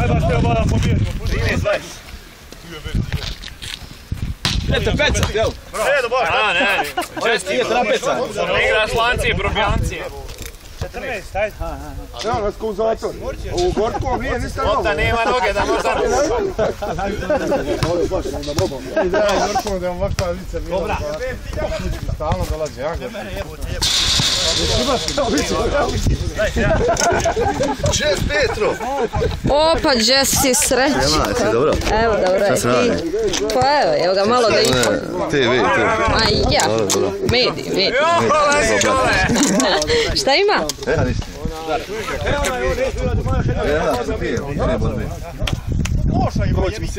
Ajde baš treba da pobjedimo. 13-20. Idete pecat, jel? Edo baš. A, ne. Česti je trapeca. Ne igraš lancije, probjancije. 14, ajde. Evo nas ko u zatvor. Ovu gorkom nije ništa novo. Lopta nema noge da možda rupa. Ovo je baš onda bobom. Daj gorkom da vam vakta lice bilo. Dobra. Stalno dolazi, ja? Jess Petro! Opa, Jess, si sreći. Jesi dobro? Evo, dobro je. Pa evo ga malo da ipak. TV. A ja, mediji. Šta ima? Evo ništa.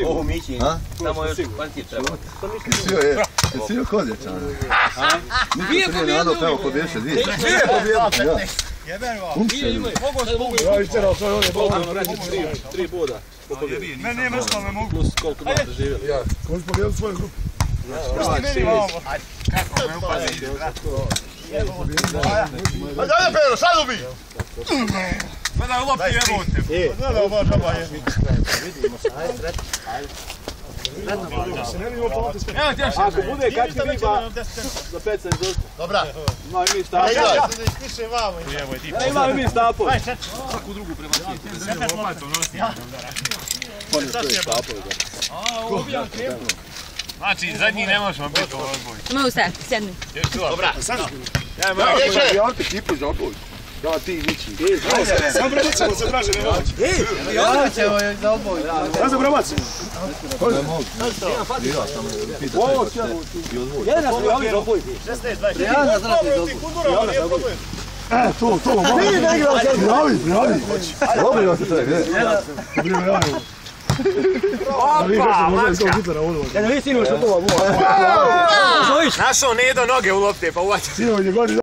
Ovo Miki. Samo još kvantir treba. Sio Kodječan. Niko se nije nadao pravo pobješe dvije. Jeben vam. Ja išćerao svoj ovdje bol. Tri boda. Meni nije mrsko, me mogu. Plus koliko god preživjeli. Ja, koji smo pobjedili svoju grupu. Prsti meni vamo. Kako me upazite, brate. Ajde, Pedro, sad ubi! Gledaj, ulopi jebote. Gledaj, baš oba je. Ako bude kakvi riba, za 5 cent dosta. Dobra. Imamo i mi stapo. Ja se ispiše vamo. Imamo i mi stapo. Svaku drugu prebaciti. Znači, zadnji ne možemo biti u odboju. Mogu se, sjedni. Dobra. Ja ti kipu za odboj. Da, ti Miki. Sam prebacimo se draže, ne moći. Ja ćemo za odboj. Sad se prebacimo. Ovo, sjelo. Jedan nas prijavili za odboj. 16, 20. Jedan nas prijavili za odboj. Kudurova, nije problem. To, prijavi. Dobro se čovjek, gdje? Opa, mačka. Ja ne vi sinu što to. Našao ne do noge u lopte, pa uvaća. Sinovi je godin.